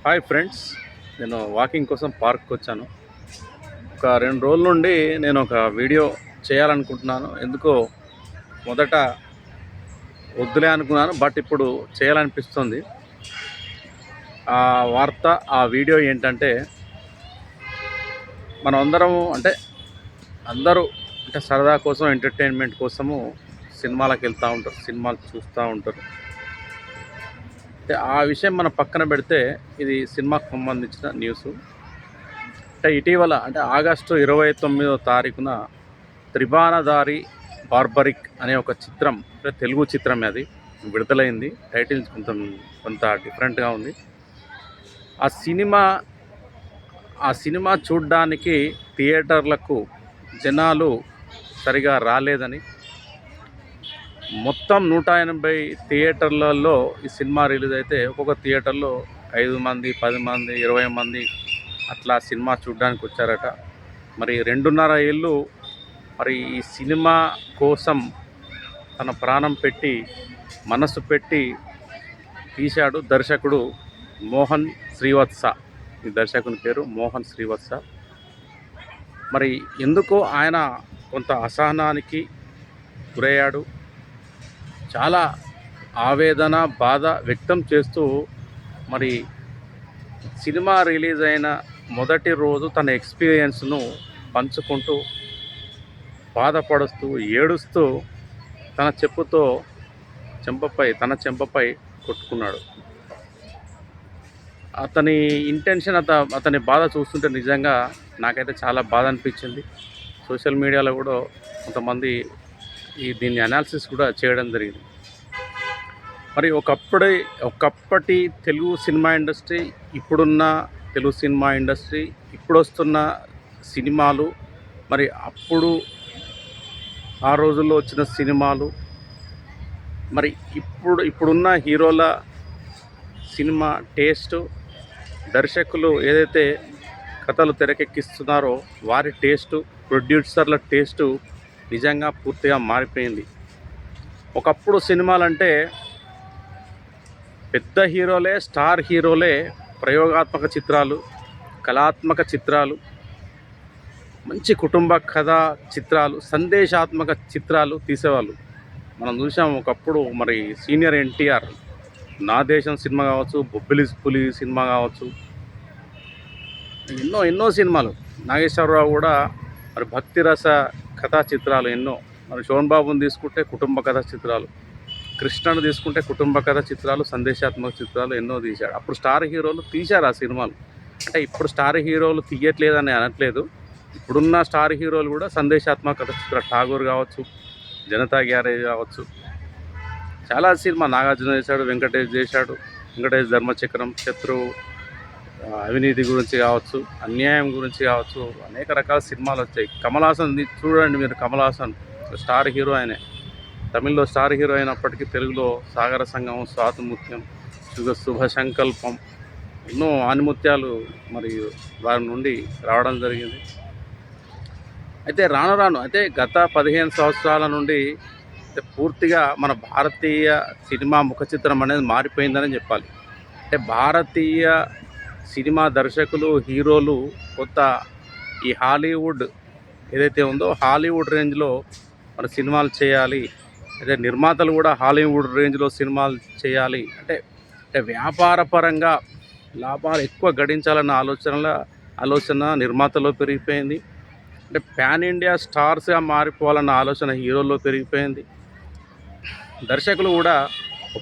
Hi friends, నేను walking కోసం పార్క్కి వచ్చాను. ఒక 2 రోజుల నుండి నేను ఒక వీడియో చేయాలనుకుంటున్నాను. ఎందుకో మొదట వద్దులే అనుకున్నాను, బట్ ఇప్పుడు చేయాలనిపిస్తుంది. ఆ వార్త, ఆ వీడియో ఏంటంటే, మనం అందరూ సరదా కోసం, ఎంటర్టైన్మెంట్ కోసము సినిమాలకు వెళ్తూ ఉంటారు, సినిమాలు చూస్తూ ఉంటారు. ఆ విషయం మనం పక్కన పెడితే, ఇది సినిమాకు సంబంధించిన న్యూస్. ఇటీవల ఆగస్టు 29వ తారీఖున త్రిబాణధారి బార్బరిక్ అనే ఒక చిత్రం, తెలుగు చిత్రమే, అది విడుదలైంది. టైటిల్ కొంత డిఫరెంట్గా ఉంది. ఆ సినిమా చూడడానికి థియేటర్లకు జనాలు సరిగా రాలేదని, మొత్తం 180 థియేటర్లలో ఈ సినిమా రిలీజ్ అయితే ఒక్కొక్క థియేటర్లో 5 మంది, 10 మంది, 20 మంది అట్లా సినిమా చూడడానికి వచ్చారట. మరి 2.5 ఏళ్ళు మరి ఈ సినిమా కోసం తన ప్రాణం పెట్టి, మనసు పెట్టి తీశాడు దర్శకుడు మోహన్ శ్రీవత్స. ఈ దర్శకుని పేరు మోహన్ శ్రీవత్స. మరి ఎందుకో ఆయన కొంత అసహనానికి గురయ్యాడు. చాలా ఆవేదన, బాధ వ్యక్తం చేస్తూ మరి సినిమా రిలీజ్ అయిన మొదటి రోజు తన ఎక్స్పీరియన్స్ను పంచుకుంటూ, బాధపడుతూ, ఏడుస్తూ తన చెంపపై కొట్టుకున్నాడు. అతని ఇంటెన్షన్, అతని బాధ చూస్తుంటే నిజంగా నాకైతే చాలా బాధ అనిపించింది. సోషల్ మీడియాలో కూడా కొంతమంది దీన్ని అనాలిసిస్ కూడా చేయడం జరిగింది. మరి ఒకప్పటి తెలుగు సినిమా ఇండస్ట్రీ, ఇప్పుడున్న తెలుగు సినిమా ఇండస్ట్రీ, ఇప్పుడు వస్తున్న సినిమాలు, మరి ఆ రోజుల్లో వచ్చిన సినిమాలు, మరి ఇప్పుడున్న హీరోల సినిమా టేస్టు, దర్శకులు ఏదైతే కథలు తెరకెక్కిస్తున్నారో వారి టేస్టు, ప్రొడ్యూసర్ల టేస్టు నిజంగా పూర్తిగా మారిపోయింది. ఒకప్పుడు సినిమాలంటే పెద్ద హీరోలే, స్టార్ హీరోలే ప్రయోగాత్మక చిత్రాలు, కళాత్మక చిత్రాలు, మంచి కుటుంబ కథా చిత్రాలు, సందేశాత్మక చిత్రాలు తీసేవాళ్ళు. మనం చూసాం ఒకప్పుడు. మరి సీనియర్ ఎన్టీఆర్ నా దేశం సినిమా కావచ్చు, బొబ్బిలి పులి సినిమా కావచ్చు, ఎన్నో సినిమాలు. నాగేశ్వరరావు కూడా మరి భక్తి రస కథా చిత్రాలు ఎన్నో. మరి శోభన్ బాబుని తీసుకుంటే కుటుంబ కథా చిత్రాలు, కృష్ణను తీసుకుంటే కుటుంబ కథ చిత్రాలు, సందేశాత్మక చిత్రాలు ఎన్నో తీశాడు. అప్పుడు స్టార్ హీరోలు తీశారు ఆ సినిమాలు. ఇప్పుడు స్టార్ హీరోలు తీయట్లేదని అనట్లేదు. ఇప్పుడున్న స్టార్ హీరోలు కూడా సందేశాత్మక కథ చిత్రాలు, ఠాగూర్ కావచ్చు, జనతా గ్యారేజ్ కావచ్చు, చాలా సినిమా నాగార్జున చేశాడు, వెంకటేష్ చేశాడు. వెంకటేష్ ధర్మచక్రం, శత్రువు, అవినీతి గురించి కావచ్చు, అన్యాయం గురించి కావచ్చు, అనేక రకాల సినిమాలు వచ్చాయి. కమల్ హాసన్ చూడండి మీరు. కమల్ హాసన్ స్టార్ హీరో ఆయనే. తమిళ్లో స్టార్ హీరో అయినప్పటికీ తెలుగులో సాగర సంగమం, స్వాతిముత్యం, శుభ సంకల్పం, ఎన్నో ఆనిముత్యాలు మరి వారి నుండి రావడం జరిగింది. అయితే రాను గత 15 సంవత్సరాల నుండి పూర్తిగా మన భారతీయ సినిమా ముఖ చిత్రం అనేది మారిపోయిందని చెప్పాలి. భారతీయ సినిమా దర్శకులు, హీరోలు కొత్త ఈ హాలీవుడ్ ఏదైతే ఉందో హాలీవుడ్ రేంజ్లో మన సినిమాలు చేయాలి, అదే నిర్మాతలు కూడా హాలీవుడ్ రేంజ్లో సినిమాలు చేయాలి, వ్యాపార పరంగా లాభాలు ఎక్కువ గడించాలన్న ఆలోచన నిర్మాతలో పెరిగిపోయింది. పాన్ ఇండియా స్టార్స్గా మారిపోవాలన్న ఆలోచన హీరోల్లో పెరిగిపోయింది. దర్శకులు కూడా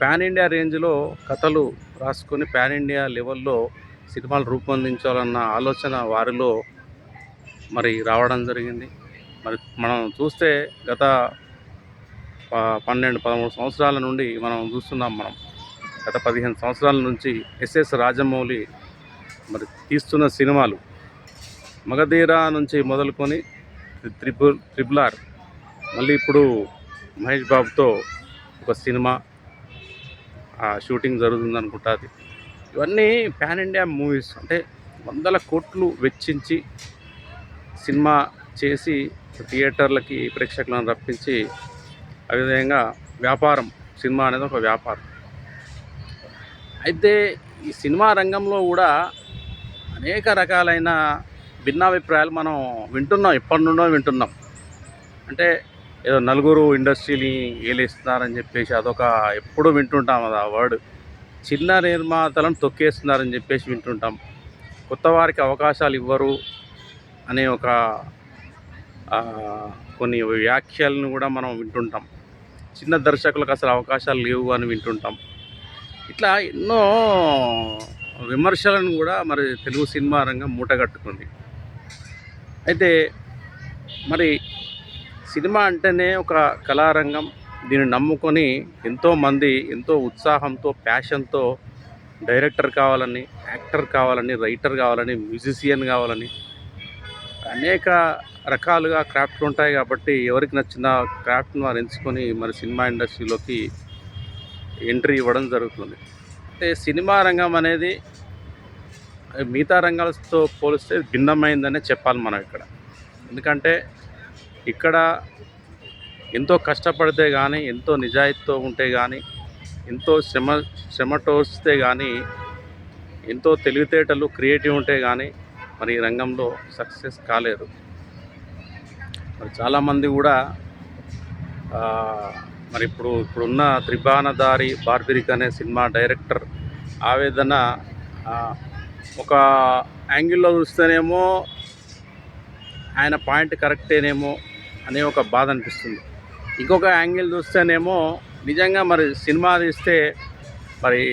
పాన్ ఇండియా రేంజ్లో కథలు రాసుకొని పాన్ ఇండియా లెవెల్లో సినిమాలు రూపొందించాలన్న ఆలోచన వారిలో మరి రావడం జరిగింది. మరి మనం చూస్తే గత 12-13 సంవత్సరాల నుండి మనం చూస్తున్నాం. గత 15 సంవత్సరాల నుంచి ఎస్ఎస్ రాజమౌళి మరి తీస్తున్న సినిమాలు, మగధీర నుంచి మొదలుకొని త్రిబుల్ ఆర్, మళ్ళీ ఇప్పుడు మహేష్ బాబుతో ఒక సినిమా షూటింగ్ జరుగుతుంది అనుకుంటా. ఇవన్నీ పాన్ ఇండియా మూవీస్. 100 కోట్లు వెచ్చించి సినిమా చేసి థియేటర్లకి ప్రేక్షకులను రప్పించి, అదేవిధంగా వ్యాపారం, సినిమా అనేది ఒక వ్యాపారం. అయితే ఈ సినిమా రంగంలో కూడా అనేక రకాలైన భిన్నాభిప్రాయాలు మనం వింటున్నాం, ఎప్పటి నుండో వింటున్నాం. అంటే ఏదో నలుగురు ఇండస్ట్రీని ఏలేస్తున్నారని చెప్పేసి అదొక ఎప్పుడూ వింటుంటాం అది ఆ వర్డ్. చిన్న నిర్మాతలను తొక్కేస్తున్నారని చెప్పేసి వింటుంటాం. కొత్త వారికి అవకాశాలు ఇవ్వరు అనే ఒక కొన్ని వ్యాఖ్యలను కూడా మనం వింటుంటాం. చిన్న దర్శకులకు అసలు అవకాశాలు లేవు అని వింటుంటాం. ఇట్లా ఎన్నో విమర్శలను కూడా మరి తెలుగు సినిమా రంగం మూటగట్టుకుంది. అయితే మరి సినిమా అంటేనే ఒక కళారంగం. దీన్ని నమ్ముకొని ఎంతోమంది ఎంతో ఉత్సాహంతో, ప్యాషన్తో డైరెక్టర్ కావాలని, యాక్టర్ కావాలని, రైటర్ కావాలని, మ్యూజిషియన్ కావాలని అనేక రకాలుగా క్రాఫ్ట్లు ఉంటాయి. కాబట్టి ఎవరికి నచ్చిన క్రాఫ్ట్ని వారు ఎంచుకొని మరి సినిమా ఇండస్ట్రీలోకి ఎంట్రీ ఇవ్వడం జరుగుతుంది. అంటే సినిమా రంగం అనేది మిగతా రంగాలతో పోలిస్తే భిన్నమైందనే చెప్పాలి మనం ఇక్కడ. ఎందుకంటే ఇక్కడ ఎంతో కష్టపడితే కానీ, ఎంతో నిజాయితీతో ఉంటే కానీ, ఎంతో శ్రమటోస్తే కానీ, ఎంతో తెలివితేటలు క్రియేటివ్ ఉంటే కానీ మరి ఈ రంగంలో సక్సెస్ కాలేరు. మరి చాలామంది కూడా మరి ఇప్పుడున్న త్రిబాణధారి బార్బరిక్ అనే సినిమా డైరెక్టర్ ఆవేదన ఒక యాంగిల్లో చూస్తేనేమో ఆయన పాయింట్ కరెక్టేనేమో అనే ఒక బాధ అనిపిస్తుంది. ఇంకొక యాంగిల్ చూస్తేనేమో నిజంగా మరి సినిమా తీస్తే మరి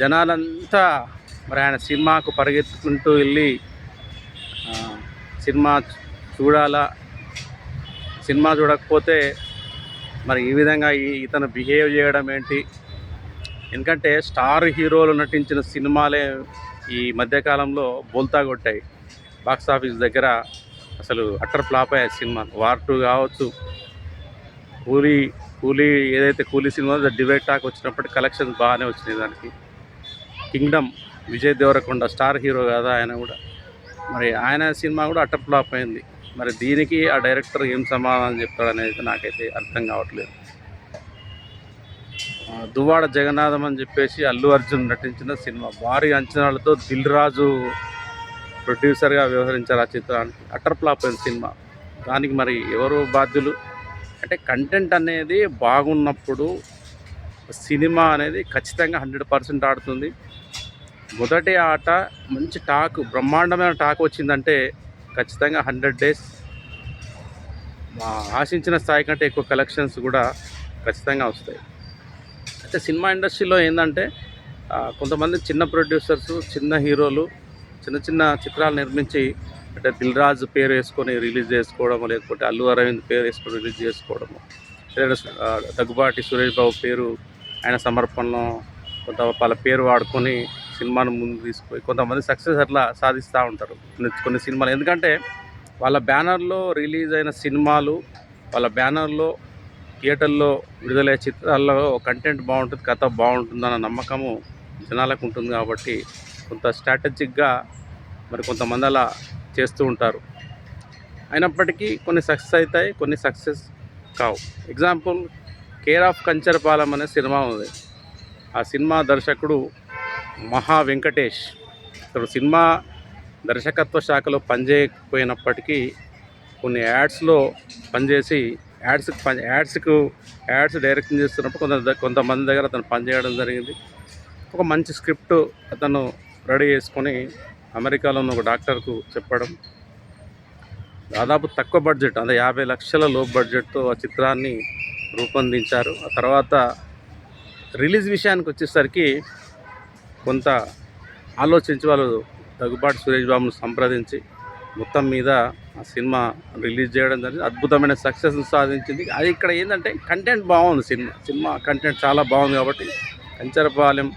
జనాలంతా మరి ఆయన సినిమాకు పరిగెత్తుకుంటూ వెళ్ళి సినిమా చూడాలా, సినిమా చూడకపోతే మరి ఈ విధంగా ఇతను బిహేవ్ చేయడం ఏంటి. ఎందుకంటే స్టార్ హీరోలు నటించిన సినిమాలే ఈ మధ్యకాలంలో బోల్తా కొట్టాయి. బాక్సాఫీస్ దగ్గర అసలు అట్టర్ ఫ్లాప్ అయ్యాయి సినిమాలు. వార్ 2 కావచ్చు, కూలీ ఏదైతే కూలీ సినిమా డివైడ్ టాక్ వచ్చినప్పటికీ కలెక్షన్స్ బాగానే వచ్చినాయి దానికి. Kingdom Vijay Deverakonda star hero కదా ఆయన కూడా, మరి ఆయన సినిమా కూడా అట్టర్ ఫ్లాప్ అయింది. మరి దీనికి ఆ డైరెక్టర్ ఏం సమాధానం చెప్తాడనేది నాకైతే అర్థం కావట్లేదు. దువ్వాడ జగన్నాథం అని చెప్పేసి అల్లు అర్జున్ నటించిన సినిమా భారీ అంచనాలతో దిల్ రాజు ప్రొడ్యూసర్గా వ్యవహరించారు. ఆ చిత్రానికి అట్టర్ ఫ్లాప్ అయిన సినిమా. దానికి మరి ఎవరు బాధ్యులు అంటే కంటెంట్ అనేది బాగున్నప్పుడు సినిమా అనేది ఖచ్చితంగా 100% ఆడుతుంది. మొదటి ఆట మంచి టాక్, బ్రహ్మాండమైన టాక్ వచ్చిందంటే ఖచ్చితంగా 100 days ఆశించిన స్థాయి కంటే ఎక్కువ కలెక్షన్స్ కూడా ఖచ్చితంగా వస్తాయి. అయితే సినిమా ఇండస్ట్రీలో ఏంటంటే కొంతమంది చిన్న ప్రొడ్యూసర్స్, చిన్న హీరోలు చిన్న చిత్రాలు నిర్మించి అంటే దిల్ రాజు పేరు వేసుకొని రిలీజ్ చేసుకోవడము, లేకపోతే అల్లు అరవింద్ పేరు వేసుకొని రిలీజ్ చేసుకోవడము, లేదా దగ్గుబాటి సురేష్ బాబు పేరు ఆయన సమర్పణలో వాళ్ళ పేరు వాడుకొని సినిమాను ముందు తీసుకుపోయి కొంతమంది సక్సెస్ అట్లా సాధిస్తూ ఉంటారు కొన్ని సినిమాలు. ఎందుకంటే వాళ్ళ బ్యానర్లో రిలీజ్ అయిన సినిమాలు, వాళ్ళ బ్యానర్లో థియేటర్లో విడుదలయ్యే చిత్రాల్లో కంటెంట్ బాగుంటుంది, కథ బాగుంటుందన్న నమ్మకము జనాలకు ఉంటుంది. కాబట్టి కొంత స్ట్రాటజిక్గా మరి కొంతమంది అలా చేస్తూ ఉంటారు. అయినప్పటికీ కొన్ని సక్సెస్ అవుతాయి, కొన్ని సక్సెస్ కావు. ఎగ్జాంపుల్ కేర్ ఆఫ్ కంచరపాలెం అనే సినిమా ఉంది. ఆ సినిమా దర్శకుడు మహా వెంకటేష్. ఇక్కడ సినిమా దర్శకత్వ శాఖలో పనిచేయకపోయినప్పటికీ కొన్ని యాడ్స్లో పనిచేసి యాడ్స్ డైరెక్షన్ చేస్తున్నప్పుడు కొంతమంది దగ్గర అతను పనిచేయడం జరిగింది. ఒక మంచి స్క్రిప్ట్ అతను రెడీ చేసుకొని అమెరికాలో ఉన్న ఒక డాక్టర్కు చెప్పడం, దాదాపు తక్కువ బడ్జెట్, అదే 50 లక్షల లో బడ్జెట్తో ఆ చిత్రాన్ని రూపొందించారు. ఆ తర్వాత రిలీజ్ విషయానికి వచ్చేసరికి కొంత ఆలోచించి వాళ్ళు దగ్గుబాటి సురేష్ బాబును సంప్రదించి మొత్తం మీద ఆ సినిమా రిలీజ్ చేయడం జరిగింది. అద్భుతమైన సక్సెస్ని సాధించింది. అది ఇక్కడ ఏంటంటే కంటెంట్ బాగుంది. సినిమా కంటెంట్ చాలా బాగుంది. కాబట్టి Kancharapalem,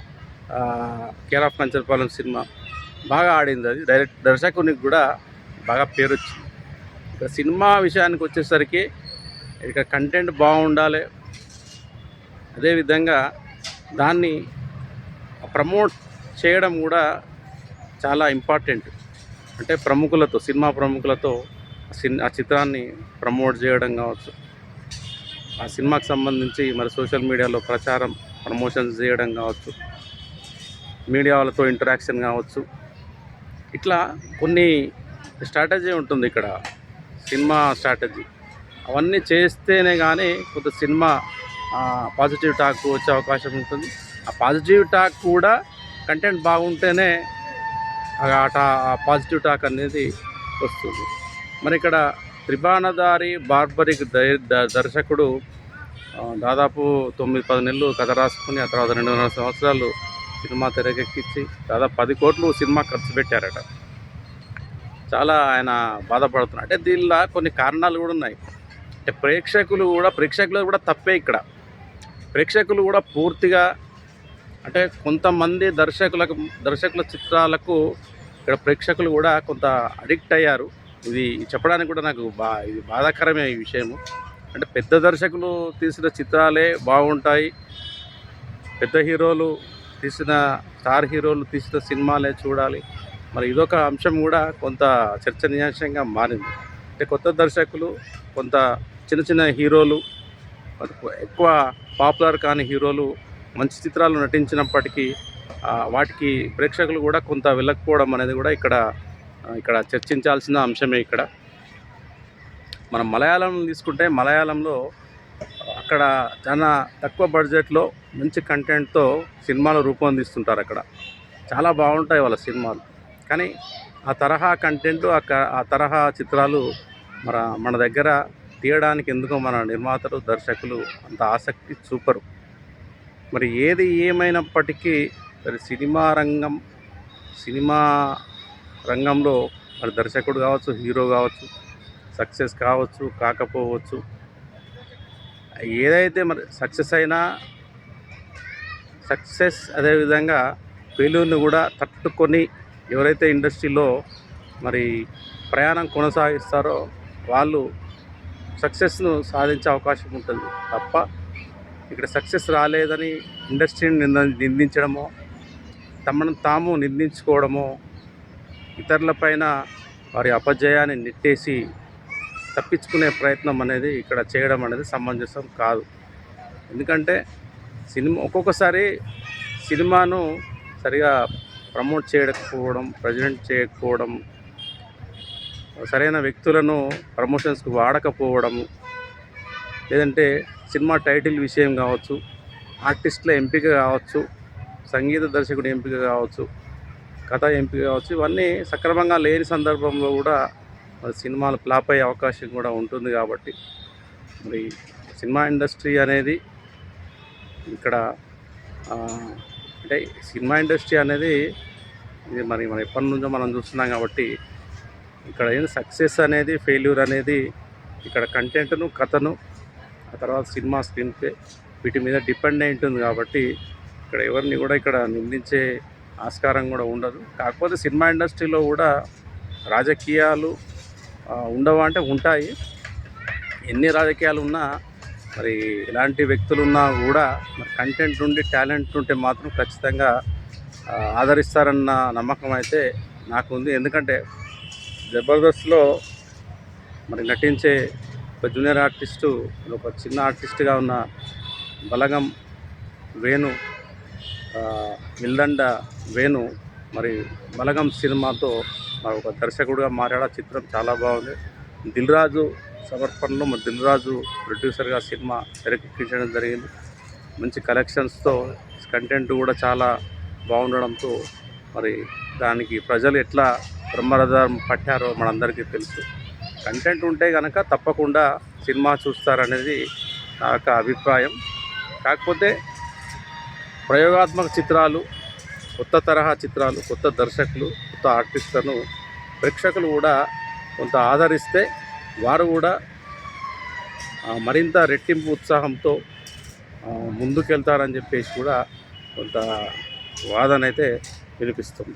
care of Kancharapalem cinema బాగా ఆడింది. అది దర్శకునికి కూడా బాగా పేరు వచ్చింది. ఇక్కడ సినిమా విషయానికి వచ్చేసరికి ఇక్కడ కంటెంట్ బాగుండాలి, అదేవిధంగా దాన్ని ప్రమోట్ చేయడం కూడా చాలా ఇంపార్టెంట్. అంటే సినిమా ప్రముఖులతో ఆ చిత్రాన్ని ప్రమోట్ చేయడం కావచ్చు, ఆ సినిమాకి సంబంధించి మరి సోషల్ మీడియాలో ప్రమోషన్స్ చేయడం కావచ్చు, మీడియా వాళ్ళతో ఇంటరాక్షన్ కావచ్చు, ఇట్లా కొన్ని స్ట్రాటజీ ఉంటుంది ఇక్కడ, సినిమా స్ట్రాటజీ. అవన్నీ చేస్తేనే కానీ కొంత సినిమా పాజిటివ్ టాక్ వచ్చే అవకాశం ఉంటుంది. ఆ పాజిటివ్ టాక్ కూడా కంటెంట్ బాగుంటేనే ఆ పాజిటివ్ టాక్ అనేది వస్తుంది. మరి ఇక్కడ త్రిబాణధారి బార్బరిక్ దర్శకుడు దాదాపు 9-10 నెలలు కథ రాసుకుని ఆ తర్వాత 2.5 సంవత్సరాలు సినిమా తెరకెక్కించి దాదాపు 10 కోట్లు సినిమా ఖర్చు పెట్టారట. చాలా ఆయన బాధపడుతున్నారు. అంటే దీనిలో కొన్ని కారణాలు కూడా ఉన్నాయి. అంటే ప్రేక్షకులు కూడా తప్పే ఇక్కడ. ప్రేక్షకులు కూడా పూర్తిగా అంటే కొంతమంది దర్శకుల చిత్రాలకు ఇక్కడ ప్రేక్షకులు కూడా కొంత అడిక్ట్ అయ్యారు. ఇది చెప్పడానికి కూడా నాకు ఇది బాధాకరమే ఈ విషయము. అంటే పెద్ద దర్శకులు తీసిన చిత్రాలే బాగుంటాయి, పెద్ద హీరోలు తీసిన స్టార్ హీరోలు తీసిన సినిమాలే చూడాలి. మరి ఇదొక అంశం కూడా కొంత చర్చనీయాంశంగా మారింది. అంటే కొత్త దర్శకులు, కొంత చిన్న హీరోలు, ఎక్కువ పాపులర్ కాని హీరోలు మంచి చిత్రాలు నటించినప్పటికీ వాటికి ప్రేక్షకులు కూడా కొంత వెళ్ళకపోవడం అనేది కూడా ఇక్కడ చర్చించాల్సిన అంశమే. ఇక్కడ మనం మలయాళం తీసుకుంటే మలయాళంలో అక్కడ చాలా తక్కువ బడ్జెట్లో మంచి కంటెంట్తో సినిమాలు రూపొందిస్తుంటారు. అక్కడ చాలా బాగుంటాయి వాళ్ళ సినిమాలు. కానీ ఆ తరహా కంటెంట్, ఆ తరహా చిత్రాలు మన దగ్గర తీయడానికి ఎందుకో మన నిర్మాతలు, దర్శకులు అంత ఆసక్తి చూపరు. మరి ఏది ఏమైనప్పటికీ మరి సినిమా రంగంలో మరి దర్శకుడు కావచ్చు, హీరో కావచ్చు, సక్సెస్ కావచ్చు కాకపోవచ్చు, ఏదైతే మరి సక్సెస్ అదేవిధంగా ఫెయిల్యూర్ని కూడా తట్టుకొని ఎవరైతే ఇండస్ట్రీలో మరి ప్రయాణం కొనసాగిస్తారో వాళ్ళు సక్సెస్ను సాధించే అవకాశం ఉంటుంది తప్ప ఇక్కడ సక్సెస్ రాలేదని ఇండస్ట్రీని నిందించడమో, తమను తాము నిందించుకోవడమో, ఇతరులపైన వారి అపజయాన్ని నెట్టేసి తప్పించుకునే ప్రయత్నం అనేది ఇక్కడ చేయడం అనేది సమంజసం కాదు. ఎందుకంటే ఒక్కొక్కసారి సినిమాను సరిగా ప్రమోట్ చేయకపోవడం, ప్రజెంట్ చేయకపోవడం, సరైన వ్యక్తులను ప్రమోషన్స్కి వాడకపోవడము, లేదంటే సినిమా టైటిల్ విషయం కావచ్చు, ఆర్టిస్టుల ఎంపిక కావచ్చు, సంగీత దర్శకుడి ఎంపిక కావచ్చు, కథ ఎంపిక కావచ్చు, ఇవన్నీ సక్రమంగా లేని సందర్భంలో కూడా మరి సినిమాలు ఫ్లాప్ అయ్యే అవకాశం కూడా ఉంటుంది. కాబట్టి మరి సినిమా ఇండస్ట్రీ అనేది ఇక్కడ అంటే సినిమా ఇండస్ట్రీ అనేది ఇది మనం ఎప్పటి నుంచో మనం చూస్తున్నాం. కాబట్టి ఇక్కడ ఏం సక్సెస్ అనేది, ఫెయిల్యూర్ అనేది ఇక్కడ కంటెంట్ను, కథను, ఆ తర్వాత సినిమా స్క్రీన్ ప్లే వీటి మీద డిపెండ్ అయి ఉంటుంది. కాబట్టి ఇక్కడ ఎవరిని కూడా ఇక్కడ నిందించే ఆస్కారం కూడా ఉండదు. కాకపోతే సినిమా ఇండస్ట్రీలో కూడా రాజకీయాలు ఉండవా అంటే ఉంటాయి. ఎన్ని రాజకీయాలు ఉన్నా మరి ఇలాంటి వ్యక్తులు ఉన్నా కూడా మరి కంటెంట్ నుండి, టాలెంట్ ఉంటే మాత్రం ఖచ్చితంగా ఆదరిస్తారన్న నమ్మకం అయితే నాకు ఉంది. ఎందుకంటే జబర్దస్త్లో మరి నటించే ఒక జూనియర్ ఆర్టిస్టు, ఒక చిన్న ఆర్టిస్ట్గా ఉన్న బలగం వేణు, మిల్దండ వేణు మరి బలగం సినిమాతో మరి ఒక దర్శకుడిగా మారాడు. ఆ చిత్రం చాలా బాగుంది. దిల్ రాజు సమర్పణలో మరి దిల్ రాజు ప్రొడ్యూసర్గా సినిమా తెరకెక్కించడం జరిగింది. మంచి కలెక్షన్స్తో, కంటెంట్ కూడా చాలా బాగుండడంతో మరి దానికి ప్రజలు ఎట్లా బ్రహ్మరథం పట్టారో మనందరికీ తెలుసు. కంటెంట్ ఉంటే కనుక తప్పకుండా సినిమా చూస్తారనేది నా యొక్క అభిప్రాయం. కాకపోతే ప్రయోగాత్మక చిత్రాలు, కొత్త తరహా చిత్రాలు, కొత్త దర్శకులు, కొత్త ఆర్టిస్టులను ప్రేక్షకులు కూడా కొంత ఆదరిస్తే వారు కూడా మరింత రెట్టింపు ఉత్సాహంతో ముందుకెళ్తారని చెప్పేసి కూడా కొంత వాదన అయితే వినిపిస్తుంది.